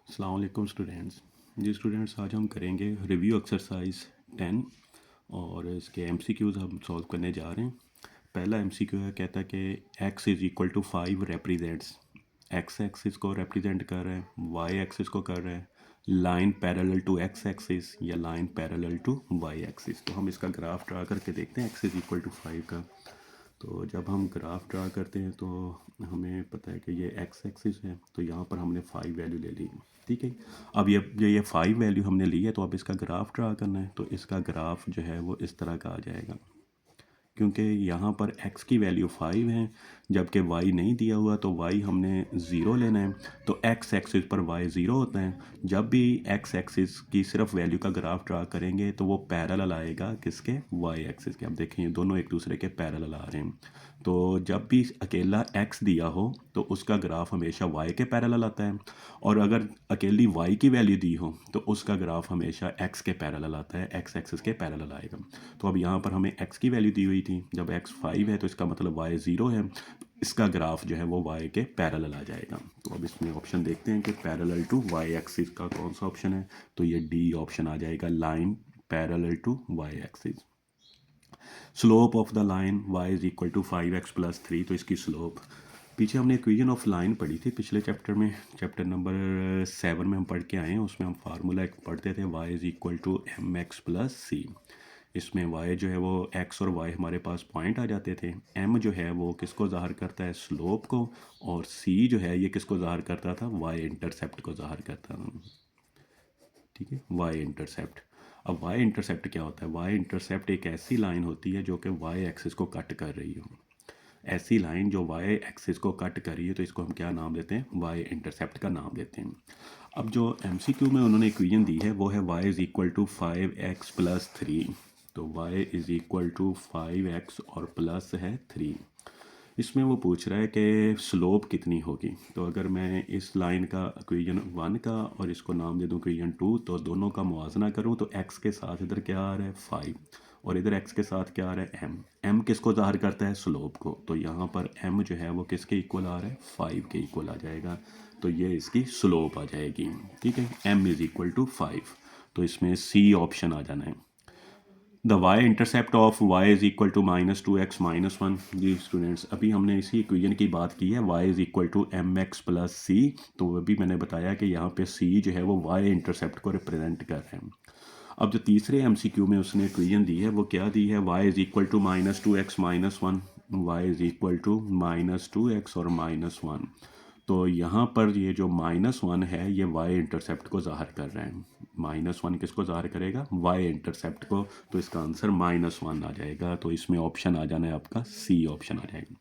अस्सलाम वालेकुम स्टूडेंट्स। जी स्टूडेंट्स, आज हम करेंगे रिव्यू एक्सरसाइज 10 और इसके एमसीक्यूज़ हम सॉल्व करने जा रहे हैं। पहला एमसीक्यू है, कहता है कि x is equal to 5 represents, x axis को रिप्रेजेंट कर रहे हैं, y एक्सिस को कर रहे हैं, line parallel to x axis या line parallel to y axis. तो हम इसका ग्राफ ड्रा करके देखते हैं x इज़ इक्वल टू 5 का। तो जब हम ग्राफ ड्रा करते हैं तो हमें पता है कि ये एक्स एक्सिस है, तो यहाँ पर हमने 5 वैल्यू ले ली। ठीक है, अब ये 5 वैल्यू हमने ली है, तो अब इसका ग्राफ ड्रा करना है। तो इसका ग्राफ जो है वो इस तरह का आ जाएगा, क्योंकि यहाँ पर x की वैल्यू 5 है जबकि y नहीं दिया हुआ, तो y हमने ज़ीरो लेना है। तो x एक्सिस पर y ज़ीरो होता है। जब भी x एक्सिस की सिर्फ वैल्यू का ग्राफ ड्रा करेंगे तो वो पैरेलल आएगा किसके, y एक्सिस के। अब देखें ये दोनों एक दूसरे के पैरेलल आ रहे हैं। तो जब भी अकेला x दिया हो तो उसका ग्राफ हमेशा y के पैरेलल आता है, और अगर अकेली y की वैल्यू दी हो तो उसका ग्राफ हमेशा x के पैरेलल आता है, x एक्सिस के पैरेलल आएगा। तो अब यहाँ पर हमें x की वैल्यू दी हुई थी, जब x 5 है तो इसका मतलब y 0 है, इसका ग्राफ जो है वो y के पैरेलल आ जाएगा। तो अब इसमें ऑप्शन देखते हैं कि पैरेलल टू y एक्सिस का कौन सा ऑप्शन है। तो ये डी ऑप्शन आ जाएगा, line parallel to y axis. Slope of the line y is equal to 5x plus 3, तो इसकी स्लोप, पीछे हमने इक्वेशन ऑफ लाइन पढ़ी थी पिछले चैप्टर में, चैप्टर नंबर 7 में हम पढ़ के आए हैं। उसमें हम फार्मूला एक पढ़ते थे, y is equal to m x plus c. इसमें y जो है वो x और y हमारे पास पॉइंट आ जाते थे। m जो है वो किसको ज़ाहिर करता है, स्लोप को, और c जो है ये किसको ज़ाहिर करता था, y इंटरसेप्ट को ज़ाहिर करता था। ठीक है, y इंटरसेप्ट। अब y इंटरसेप्ट क्या होता है, y इंटरसेप्ट एक ऐसी लाइन होती है जो कि y एक्सिस को कट कर रही हो। ऐसी लाइन जो y एक्सिस को कट कर रही है तो इसको हम क्या नाम देते हैं, y इंटरसेप्ट का नाम देते हैं। अब जो MCQ में उन्होंने इक्वेशन दी है वो है y is equal to 5x plus 3। तो y is equal to 5x और प्लस है 3। इसमें वो पूछ रहा है कि स्लोप कितनी होगी। तो अगर मैं इस लाइन का इक्वेशन 1 का और इसको नाम दे दूं इक्वेशन 2, तो दोनों का मुवाजना करूं तो x के साथ इधर क्या आ रहा है 5, और इधर x के साथ क्या आ रहा है m किसको ज़ाहिर करता है, स्लोप को। तो यहाँ पर m जो है वो किसके इक्वल आ रहा है, 5 के इक्वल आ जाएगा। तो ये इसकी स्लोप आ जाएगी। ठीक है, m इज़ इक्वल टू 5। तो इसमें C ऑप्शन आ जाना है। The y intercept of y is equal to -2x - 1। जी स्टूडेंट्स, अभी हमने इसी इक्वेशन की बात की है, y is equal to mx plus c. तो अभी मैंने बताया कि यहाँ पे c जो है वो वाई इंटरसेप्ट को रिप्रेजेंट कर रहे हैं। अब जो तीसरे MCQ में उसने इक्वेशन दी है वो क्या दी है, y is equal to -2x - 1, y is equal to -2x और -1। तो यहाँ पर ये जो -1 है ये y इंटरसेप्ट को ज़ाहिर कर रहे हैं। -1 किसको ज़ाहिर करेगा, y इंटरसेप्ट को। तो इसका आंसर -1 आ जाएगा। तो इसमें ऑप्शन आ जाना है आपका C ऑप्शन आ जाएगा।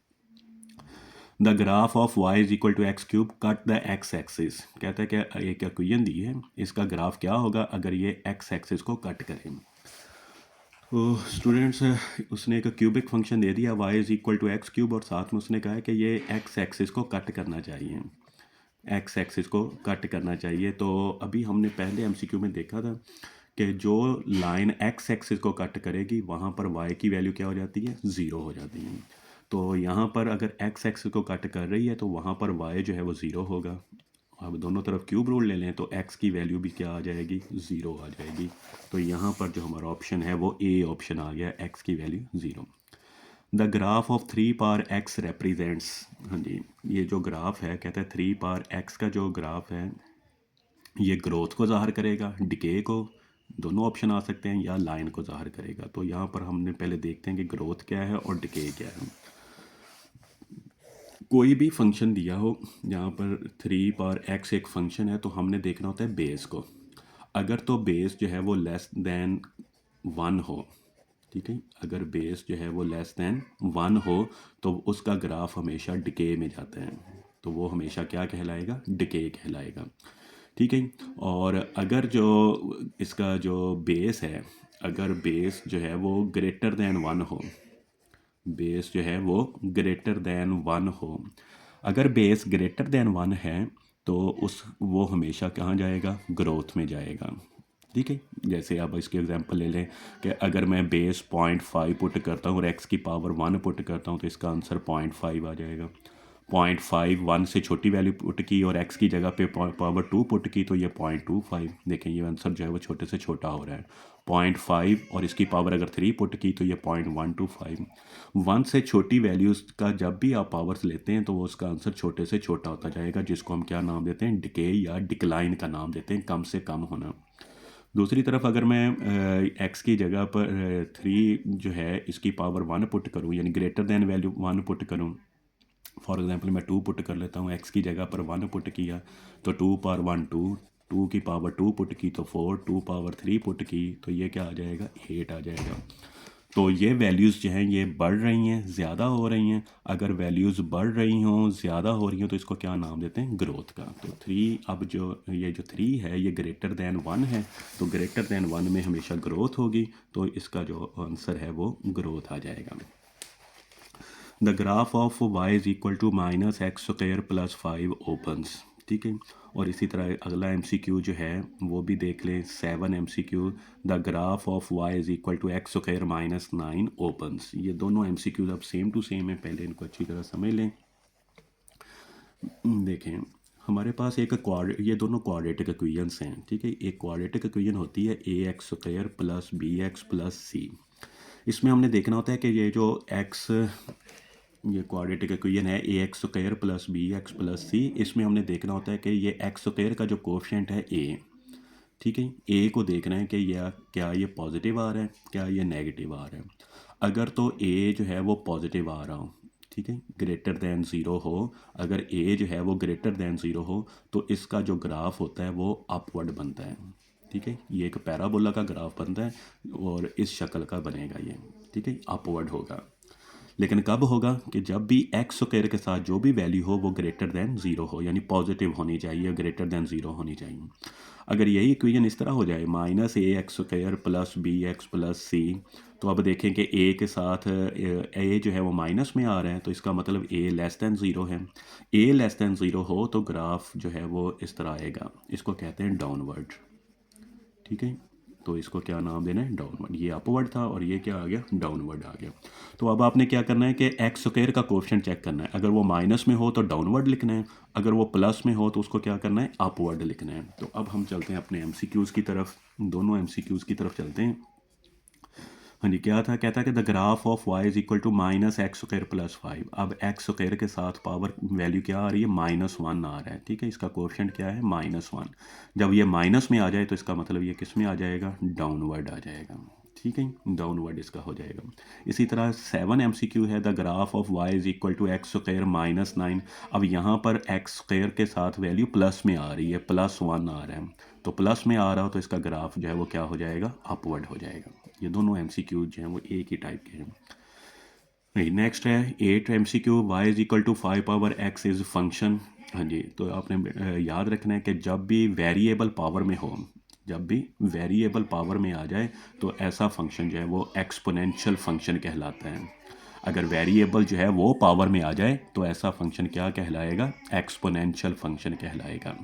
The graph of y is equal to X cube cut the x axis. कहता है कि एक इक्वेशन दी है, इसका ग्राफ क्या होगा अगर ये x एक्सिस को कट करें। तो स्टूडेंट्स, उसने एक क्यूबिक फंक्शन दे दिया y is equal to X cube, और साथ में उसने कहा है कि ये x एक्सिस को कट करना चाहिए, x एक्सिस को कट करना चाहिए। तो अभी हमने पहले MCQ में देखा था कि जो लाइन x एक्सिस को कट करेगी वहाँ पर y की वैल्यू क्या हो जाती है, ज़ीरो हो जाती है। तो यहाँ पर अगर x एक्सिस को कट कर रही है तो वहाँ पर y जो है वो ज़ीरो होगा। अब दोनों तरफ क्यूब रूल ले लें तो x की वैल्यू भी क्या आ जाएगी, ज़ीरो आ जाएगी। तो यहाँ पर जो हमारा ऑप्शन है वो A ऑप्शन आ गया, x की value zero. The graph of 3 power x represents. हाँ जी, ये जो ग्राफ है कहता है 3 पावर x का जो ग्राफ है ये ग्रोथ को ज़ाहिर करेगा, डिके को, दोनों ऑप्शन आ सकते हैं, या लाइन को ज़ाहिर करेगा। तो यहाँ पर हमने पहले देखते हैं कि ग्रोथ क्या है और डिके क्या है। कोई भी फंक्शन दिया हो, यहाँ पर 3 पावर x एक फंक्शन है, तो हमने देखना होता है बेस को। अगर तो बेस जो है वो लेस देन 1 हो, ठीक है, अगर बेस जो है वो लेस देन 1 हो तो उसका ग्राफ हमेशा डिके में जाता है, तो वो हमेशा क्या कहलाएगा, डिके कहलाएगा। ठीक है, और अगर जो इसका जो बेस है, अगर बेस जो है वो ग्रेटर देन 1 हो, बेस जो है वो ग्रेटर देन 1 हो, अगर बेस ग्रेटर देन 1 है तो वो हमेशा कहाँ जाएगा, ग्रोथ में जाएगा। ठीक है, जैसे आप इसके एग्जांपल ले लें कि अगर मैं बेस 0.5 पुट करता हूँ और x की पावर 1 पुट करता हूँ तो इसका आंसर 0.5 आ जाएगा। 0.5 1 से छोटी वैल्यू पुट की और x की जगह पे पावर 2 पुट की तो ये 0.25, देखें ये आंसर जो है वो छोटे से छोटा हो रहा है। 0.5 और इसकी पावर अगर 3 पुट की तो ये 0.125। 1 से छोटी वैल्यूज़ का जब भी आप पावर्स लेते हैं तो वो उसका आंसर छोटे से छोटा होता जाएगा, जिसको हम क्या नाम देते हैं, डिके या डिक्लाइन का नाम देते हैं, कम से कम होना। दूसरी तरफ अगर मैं x की जगह पर 3 जो है इसकी पावर 1 पुट करूँ, यानी ग्रेटर दैन वैल्यू 1 पुट करूँ, फॉर एग्जांपल मैं 2 पुट कर लेता हूँ, x की जगह पर 1 पुट किया तो 2 पावर 1 2, 2 की पावर 2 पुट की तो 4, 2 पावर 3 पुट की तो ये क्या आ जाएगा, 8 आ जाएगा। तो ये वैल्यूज़ जो हैं ये बढ़ रही हैं, ज़्यादा हो रही हैं। अगर वैल्यूज़ बढ़ रही हों, ज़्यादा हो रही हों तो इसको क्या नाम देते हैं, ग्रोथ का। तो 3, अब जो ये जो 3 है ये ग्रेटर दैन 1 है, तो ग्रेटर दैन 1 में हमेशा ग्रोथ होगी, तो इसका जो आंसर है वो ग्रोथ आ जाएगा। The graph of y is equal to minus X square plus 5 opens, ठीक है। और इसी तरह अगला MCQ जो है वो भी देख लें, 7 MCQ। The graph of y is equal to X square minus 9 opens. ये दोनों MCQ अब सेम टू सेम है, पहले इनको अच्छी तरह समझ लें। देखें हमारे पास एक ये दोनों क्वाड्रेटिक इक्वेशंस हैं, ठीक है। एक क्वाड्रेटिक इक्वेशन होती है ax square plus bx plus c। इसमें हमने देखना होता है कि ये जो x, ये क्वाड्रेटिक इक्वेशन है ax square plus bx plus c, इसमें हमने देखना होता है कि ये x स्क्वायर का जो कोफिशिएंट है a, ठीक है, a को देखना है कि यह क्या ये पॉजिटिव आ रहा है, क्या ये नेगेटिव आ रहा है। अगर तो a जो है वो पॉजिटिव आ रहा हो, ठीक है, ग्रेटर दैन 0 हो, अगर a जो है वो ग्रेटर दैन 0 हो तो इसका जो ग्राफ होता है वो अपवर्ड बनता है, ठीक है। ये एक पैराबोला का ग्राफ बनता है और इस शक्ल का बनेगा ये, ठीक है, अपवर्ड होगा। लेकिन कब होगा कि जब भी एक्स स्क्वायर के साथ जो भी वैल्यू हो वो ग्रेटर दैन 0 हो, यानी पॉजिटिव होनी चाहिए, ग्रेटर दैन 0 होनी चाहिए। अगर यही इक्वेशन इस तरह हो जाए, minus a x square plus b x plus c, तो अब देखें कि ए के साथ ए जो है वो माइनस में आ रहा है, तो इसका मतलब ए लेस दैन 0 है। ए लेस दैन 0 हो तो ग्राफ जो है वो इस तरह आएगा, इसको कहते हैं डाउनवर्ड, ठीक है। तो इसको क्या नाम देना है, डाउनवर्ड। ये अपवर्ड था और ये क्या आ गया, डाउनवर्ड आ गया। तो अब आपने क्या करना है कि एक्स स्क्वायर का कोफिशिएंट चेक करना है, अगर वो माइनस में हो तो डाउनवर्ड लिखना है, अगर वो प्लस में हो तो उसको क्या करना है, अपवर्ड लिखना है। तो अब हम चलते हैं अपने MCQs की तरफ, दोनों MCQs की तरफ चलते हैं। हाँ जी, क्या था, कहता है कि the graph of y is equal to minus X square plus 5। अब एक्स स्क्वायर के साथ पावर वैल्यू क्या आ रही है, -1 आ रहा है, ठीक है। इसका कोएफिशिएंट क्या है, -1। जब ये माइनस में आ जाए तो इसका मतलब ये किस में आ जाएगा, डाउनवर्ड आ जाएगा, ठीक है, डाउनवर्ड इसका हो जाएगा। इसी तरह 7 MCQ है, the graph of y is equal to X square -9। अब यहाँ पर एक्स स्क्वायर के साथ वैल्यू प्लस में आ रही है, +1 आ रहा है, तो प्लस में आ रहा हो तो इसका ग्राफ जो है वो क्या हो जाएगा, अपवर्ड हो जाएगा। ये दोनों MCQ जो हैं वो एक ही टाइप के हैं। नेक्स्ट है 8 MCQ, y is equal to 5 power x is function. हाँ जी, तो आपने याद रखना है कि जब भी वेरिएबल पावर में हो, जब भी वेरिएबल पावर में आ जाए तो ऐसा फंक्शन जो है वो एक्सपोनेंशियल फंक्शन कहलाता है। अगर वेरिएबल जो है वो पावर में आ जाए तो ऐसा फंक्शन क्या कहलाएगा, एक्सपोनेंशियल फंक्शन कहलाएगा।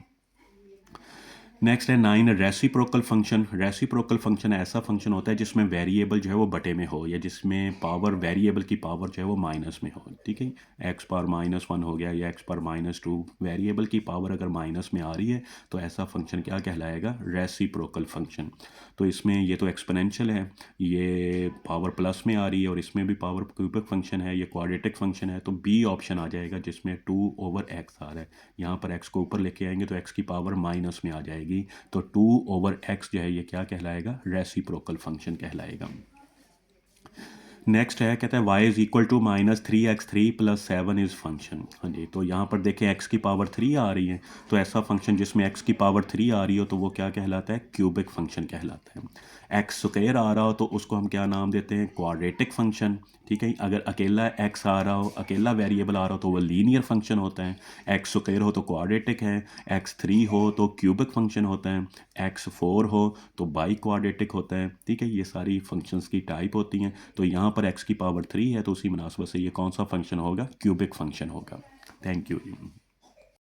नेक्स्ट है 9 रेसिप्रोकल फंक्शन। रेसिप्रोकल फंक्शन ऐसा फंक्शन होता है जिसमें वेरिएबल जो है वो बटे में हो, या जिसमें पावर, वेरिएबल की पावर जो है वो माइनस में हो, ठीक है। एक्स पावर -1 हो गया या एक्स पावर -2, वेरिएबल की पावर अगर माइनस में आ रही है तो ऐसा फंक्शन क्या कहलाएगा, रेसिप्रोकल फंक्शन। तो इसमें ये तो एक्सपोनेंशियल है, ये पावर प्लस में आ रही है और इसमें भी पावर क्यूबिक फंक्शन है, ये क्वाड्रेटिक फंक्शन है, तो बी ऑप्शन आ जाएगा जिसमें 2/x आ रहा है। यहाँ पर x को ऊपर लेके आएंगे तो x की पावर माइनस में आ जाएगी, तो 2/x जो है ये क्या कहलाएगा, रेसिप्रोकल फंक्शन कहलाएगा। नेक्स्ट है, कहता है y is equal to -3x3 + 7 is function. हाँ जी, तो यहाँ पर देखें x की पावर 3 आ रही है, तो ऐसा फंक्शन जिसमें x की पावर 3 आ रही हो तो वो क्या कहलाता है, क्यूबिक फंक्शन कहलाता है। एक्स स्क्वायर आ रहा हो तो उसको हम क्या नाम देते हैं, क्वाड्रेटिक फंक्शन, ठीक है। अगर अकेला x आ रहा हो, अकेला वेरिएबल आ रहा हो तो वो लीनियर फंक्शन होता है। एक्स स्क्वायर हो तो क्वाड्रेटिक है, x3 हो तो क्यूबिक फंक्शन होता है, x4 हो तो बाई क्वाड्रेटिक होता है, ठीक है। ये सारी फंक्शंस की टाइप होती हैं। तो यहाँ पर x की पावर 3 है तो उसी मुनासबत से ये कौन सा फंक्शन होगा, क्यूबिक फंक्शन होगा। Thank you.